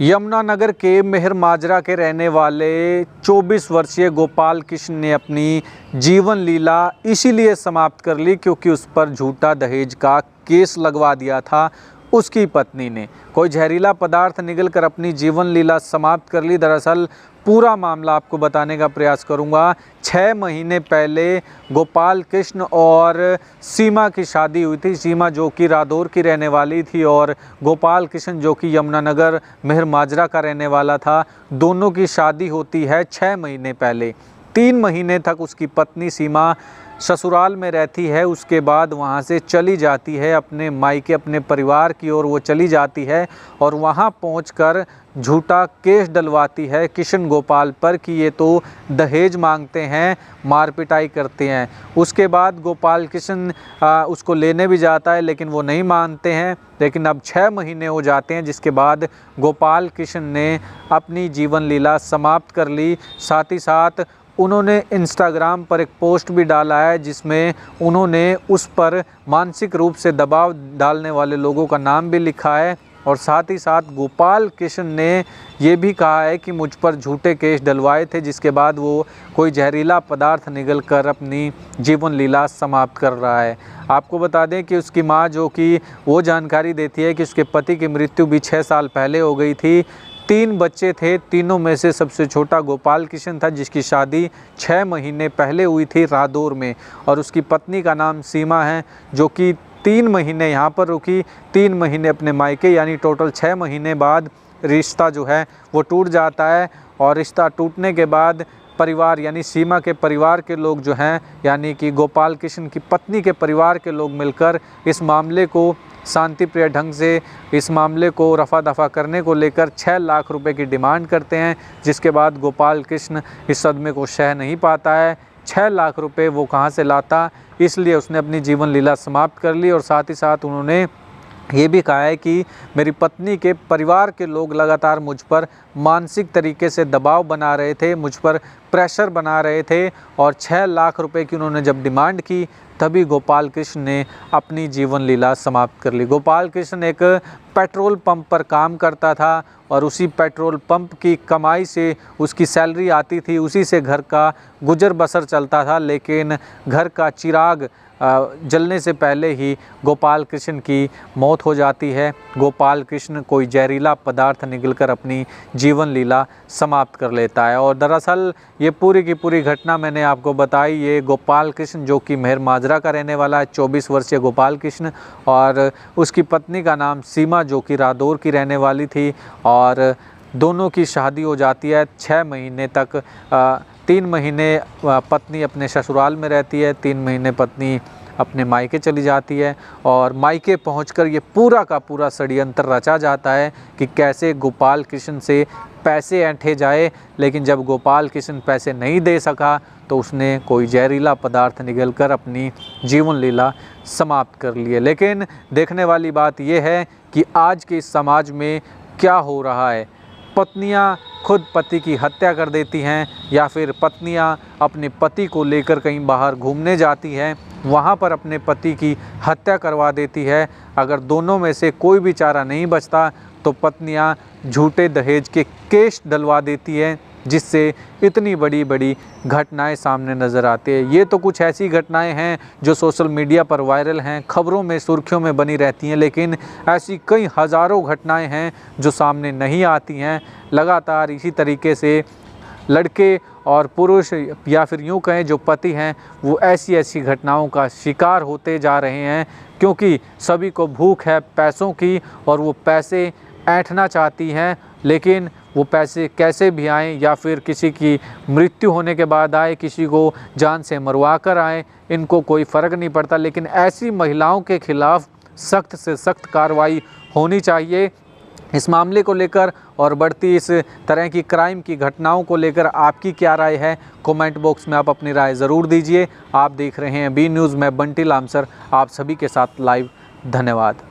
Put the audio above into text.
यमुनानगर के मेहर माजरा के रहने वाले 24 वर्षीय गोपाल कृष्ण ने अपनी जीवन लीला इसीलिए समाप्त कर ली क्योंकि उस पर झूठा दहेज का केस लगवा दिया था उसकी पत्नी ने। कोई जहरीला पदार्थ निगलकर अपनी जीवन लीला समाप्त कर ली। दरअसल पूरा मामला आपको बताने का प्रयास करूंगा। 6 महीने पहले गोपाल कृष्ण और सीमा की शादी हुई थी। सीमा जो कि रादौर की रहने वाली थी और गोपाल कृष्ण जो कि यमुनानगर मेहर माजरा का रहने वाला था। दोनों की शादी होती है 6 महीने पहले। 3 महीने तक उसकी पत्नी सीमा ससुराल में रहती है। उसके बाद वहाँ से चली जाती है अपने मायके, अपने परिवार की ओर वो चली जाती है और वहाँ पहुंचकर झूठा केस डलवाती है कृष्ण गोपाल पर कि ये तो दहेज मांगते हैं, मार पिटाई करते हैं। उसके बाद गोपाल कृष्ण उसको लेने भी जाता है लेकिन वो नहीं मानते हैं। लेकिन अब 6 महीने हो जाते हैं जिसके बाद गोपाल कृष्ण ने अपनी जीवन लीला समाप्त कर ली। साथ ही साथ उन्होंने इंस्टाग्राम पर एक पोस्ट भी डाला है जिसमें उन्होंने उस पर मानसिक रूप से दबाव डालने वाले लोगों का नाम भी लिखा है। और साथ ही साथ गोपाल कृष्ण ने ये भी कहा है कि मुझ पर झूठे केस डलवाए थे जिसके बाद वो कोई जहरीला पदार्थ निगल कर अपनी जीवन लीला समाप्त कर रहा है। आपको बता दें कि उसकी मां जो कि वो जानकारी देती है कि उसके पति की मृत्यु भी 6 साल पहले हो गई थी। 3 बच्चे थे, तीनों में से सबसे छोटा गोपाल कृष्ण था जिसकी शादी 6 महीने पहले हुई थी रादौर में। और उसकी पत्नी का नाम सीमा है जो कि 3 महीने यहाँ पर रुकी, 3 महीने अपने मायके, यानी टोटल 6 महीने बाद रिश्ता जो है वो टूट जाता है। और रिश्ता टूटने के बाद परिवार यानी सीमा के परिवार के लोग जो हैं यानी कि गोपाल कृष्ण की पत्नी के परिवार के लोग मिलकर इस मामले को शांतिप्रिय ढंग से इस मामले को रफा दफा करने को लेकर 6 लाख रुपए की डिमांड करते हैं। जिसके बाद गोपाल कृष्ण इस सदमे को सह नहीं पाता है। 6 लाख रुपए वो कहाँ से लाता, इसलिए उसने अपनी जीवन लीला समाप्त कर ली। और साथ ही साथ उन्होंने ये भी कहा है कि मेरी पत्नी के परिवार के लोग लगातार मुझ पर मानसिक तरीके से दबाव बना रहे थे, मुझ पर प्रेशर बना रहे थे। और 6 लाख रुपए की उन्होंने जब डिमांड की तभी गोपाल कृष्ण ने अपनी जीवन लीला समाप्त कर ली। गोपाल कृष्ण एक पेट्रोल पंप पर काम करता था और उसी पेट्रोल पंप की कमाई से उसकी सैलरी आती थी, उसी से घर का गुजर बसर चलता था। लेकिन घर का चिराग जलने से पहले ही गोपाल कृष्ण की मौत हो जाती है। गोपाल कृष्ण कोई जहरीला पदार्थ निगलकर अपनी जीवन लीला समाप्त कर लेता है। और दरअसल ये पूरी की पूरी घटना मैंने आपको बताई। ये गोपाल कृष्ण जो कि मेहर माजरा का रहने वाला है, 24 वर्षीय गोपाल कृष्ण, और उसकी पत्नी का नाम सीमा जो कि रादौर की रहने वाली थी। और दोनों की शादी हो जाती है 6 महीने तक। 3 महीने पत्नी अपने ससुराल में रहती है, 3 महीने पत्नी अपने मायके चली जाती है। और मायके पहुंचकर ये पूरा का पूरा षड्यंत्र रचा जाता है कि कैसे गोपाल कृष्ण से पैसे ऐंठे जाए। लेकिन जब गोपाल कृष्ण पैसे नहीं दे सका तो उसने कोई जहरीला पदार्थ निगलकर अपनी जीवन लीला समाप्त कर ली है। लेकिन देखने वाली बात यह है कि आज के इस समाज में क्या हो रहा है। पत्नियां खुद पति की हत्या कर देती हैं या फिर पत्नियां अपने पति को लेकर कहीं बाहर घूमने जाती हैं, वहां पर अपने पति की हत्या करवा देती है। अगर दोनों में से कोई भी चारा नहीं बचता तो पत्नियां झूठे दहेज के केस डलवा देती हैं, जिससे इतनी बड़ी बड़ी घटनाएं सामने नज़र आती है। ये तो कुछ ऐसी घटनाएं हैं जो सोशल मीडिया पर वायरल हैं, खबरों में सुर्खियों में बनी रहती हैं। लेकिन ऐसी कई हज़ारों घटनाएं हैं जो सामने नहीं आती हैं। लगातार इसी तरीके से लड़के और पुरुष या फिर यूँ कहें जो पति हैं वो ऐसी ऐसी घटनाओं का शिकार होते जा रहे हैं क्योंकि सभी को भूख है पैसों की और वो पैसे ऐंठना चाहती हैं। लेकिन वो पैसे कैसे भी आएँ या फिर किसी की मृत्यु होने के बाद आए, किसी को जान से मरवा कर आए, इनको कोई फ़र्क नहीं पड़ता। लेकिन ऐसी महिलाओं के खिलाफ़ सख्त से सख्त कार्रवाई होनी चाहिए। इस मामले को लेकर और बढ़ती इस तरह की क्राइम की घटनाओं को लेकर आपकी क्या राय है, कमेंट बॉक्स में आप अपनी राय ज़रूर दीजिए। आप देख रहे हैं बी न्यूज़, मैं बंटी लामसर आप सभी के साथ लाइव। धन्यवाद।